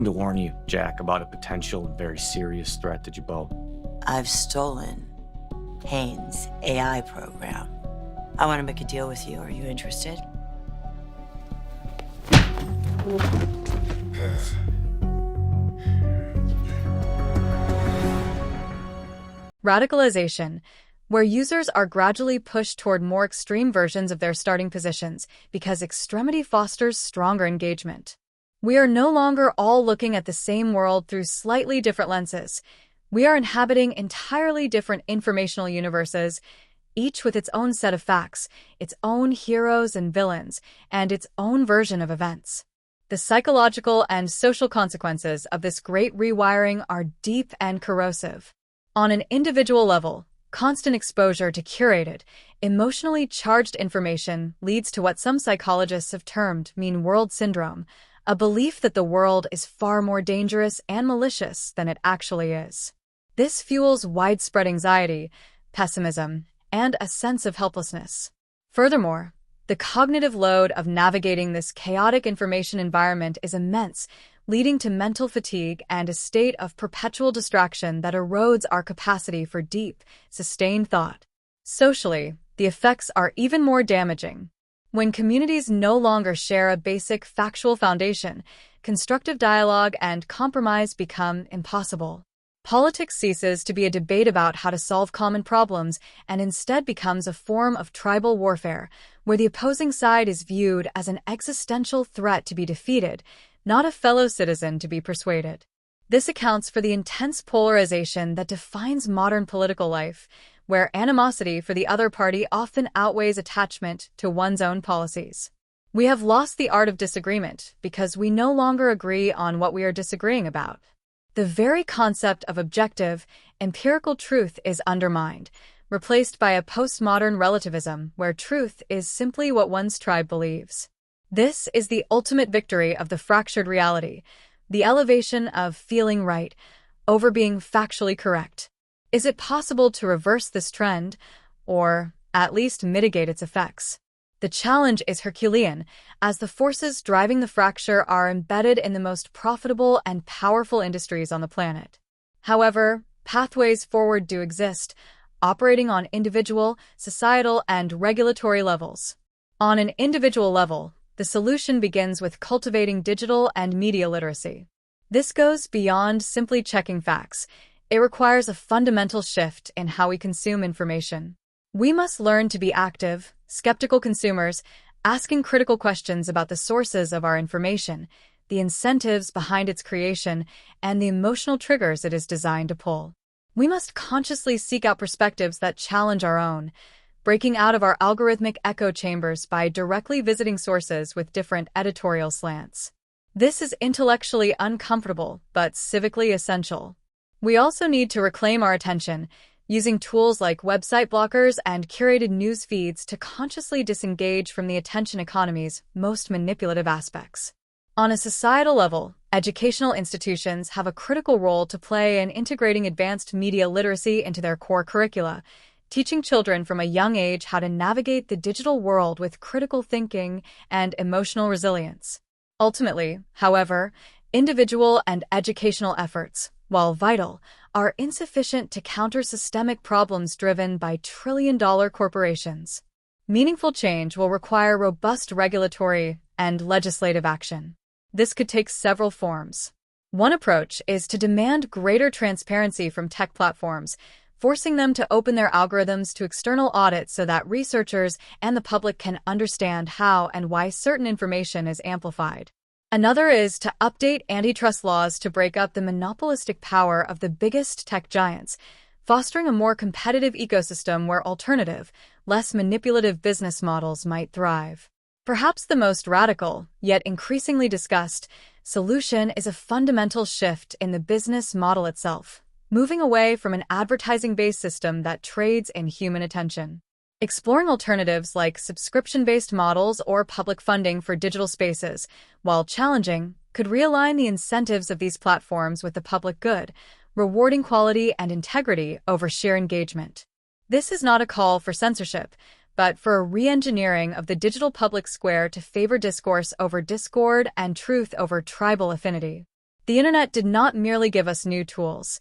To warn you, Jack, about a potential and very serious threat to Jabot. I've stolen Haynes' AI program. I want to make a deal with you. Are you interested? Radicalization, where users are gradually pushed toward more extreme versions of their starting positions because extremity fosters stronger engagement. We are no longer all looking at the same world through slightly different lenses. We are inhabiting entirely different informational universes, each with its own set of facts, its own heroes and villains, and its own version of events. The psychological and social consequences of this great rewiring are deep and corrosive. On an individual level, constant exposure to curated, emotionally charged information leads to what some psychologists have termed mean world syndrome, a belief that the world is far more dangerous and malicious than it actually is. This fuels widespread anxiety, pessimism, and a sense of helplessness. Furthermore, the cognitive load of navigating this chaotic information environment is immense, leading to mental fatigue and a state of perpetual distraction that erodes our capacity for deep, sustained thought. Socially, the effects are even more damaging. When communities no longer share a basic factual foundation, constructive dialogue and compromise become impossible. Politics ceases to be a debate about how to solve common problems and instead becomes a form of tribal warfare, where the opposing side is viewed as an existential threat to be defeated, not a fellow citizen to be persuaded. This accounts for the intense polarization that defines modern political life, where animosity for the other party often outweighs attachment to one's own policies. We have lost the art of disagreement because we no longer agree on what we are disagreeing about. The very concept of objective, empirical truth is undermined, replaced by a postmodern relativism where truth is simply what one's tribe believes. This is the ultimate victory of the fractured reality, the elevation of feeling right over being factually correct. Is it possible to reverse this trend, or at least mitigate its effects? The challenge is Herculean, as the forces driving the fracture are embedded in the most profitable and powerful industries on the planet. However, pathways forward do exist, operating on individual, societal, and regulatory levels. On an individual level, the solution begins with cultivating digital and media literacy. This goes beyond simply checking facts. It requires a fundamental shift in how we consume information. We must learn to be active, skeptical consumers, asking critical questions about the sources of our information, the incentives behind its creation, and the emotional triggers it is designed to pull. We must consciously seek out perspectives that challenge our own, breaking out of our algorithmic echo chambers by directly visiting sources with different editorial slants. This is intellectually uncomfortable, but civically essential. We also need to reclaim our attention, using tools like website blockers and curated news feeds to consciously disengage from the attention economy's most manipulative aspects. On a societal level, educational institutions have a critical role to play in integrating advanced media literacy into their core curricula, teaching children from a young age how to navigate the digital world with critical thinking and emotional resilience. Ultimately, however, individual and educational efforts, while vital, are insufficient to counter systemic problems driven by trillion-dollar corporations. Meaningful change will require robust regulatory and legislative action. This could take several forms. One approach is to demand greater transparency from tech platforms, forcing them to open their algorithms to external audit so that researchers and the public can understand how and why certain information is amplified. Another is to update antitrust laws to break up the monopolistic power of the biggest tech giants, fostering a more competitive ecosystem where alternative, less manipulative business models might thrive. Perhaps the most radical, yet increasingly discussed, solution is a fundamental shift in the business model itself, moving away from an advertising-based system that trades in human attention. Exploring alternatives like subscription-based models or public funding for digital spaces, while challenging, could realign the incentives of these platforms with the public good, rewarding quality and integrity over sheer engagement. This is not a call for censorship, but for a re-engineering of the digital public square to favor discourse over discord and truth over tribal affinity. The internet did not merely give us new tools.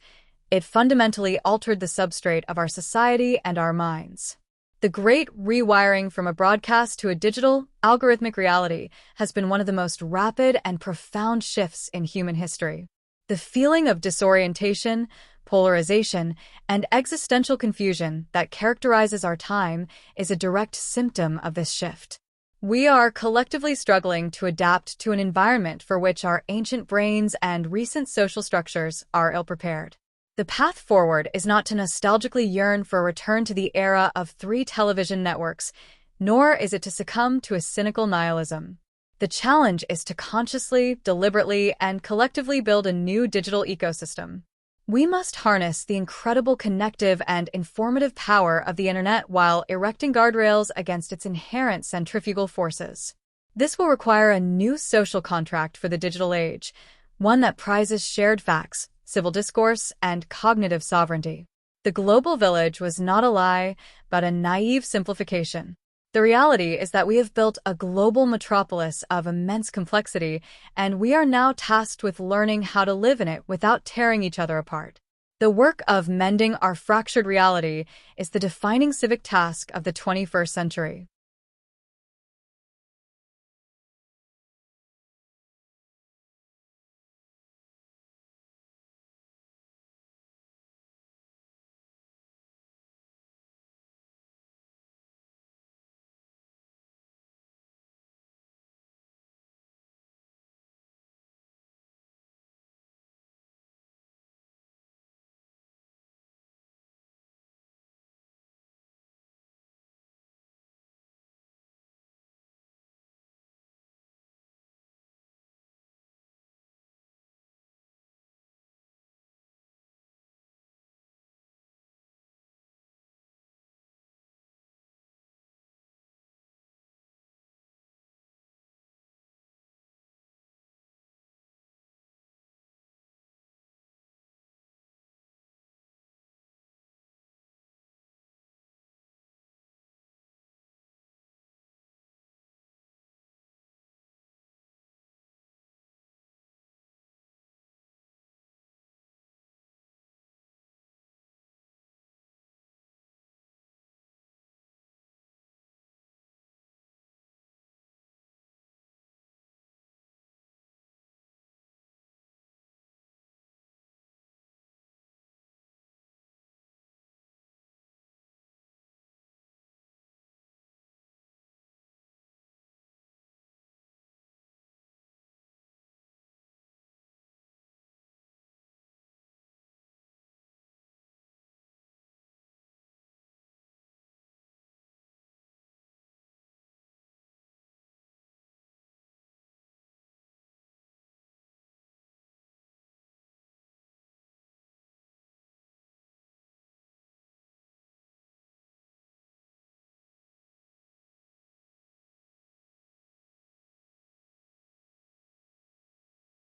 It fundamentally altered the substrate of our society and our minds. The great rewiring from a broadcast to a digital, algorithmic reality has been one of the most rapid and profound shifts in human history. The feeling of disorientation, polarization, and existential confusion that characterizes our time is a direct symptom of this shift. We are collectively struggling to adapt to an environment for which our ancient brains and recent social structures are ill-prepared. The path forward is not to nostalgically yearn for a return to the era of 3 television networks, nor is it to succumb to a cynical nihilism. The challenge is to consciously, deliberately, and collectively build a new digital ecosystem. We must harness the incredible connective and informative power of the internet while erecting guardrails against its inherent centrifugal forces. This will require a new social contract for the digital age, one that prizes shared facts, civil discourse, and cognitive sovereignty. The global village was not a lie, but a naive simplification. The reality is that we have built a global metropolis of immense complexity, and we are now tasked with learning how to live in it without tearing each other apart. The work of mending our fractured reality is the defining civic task of the 21st century.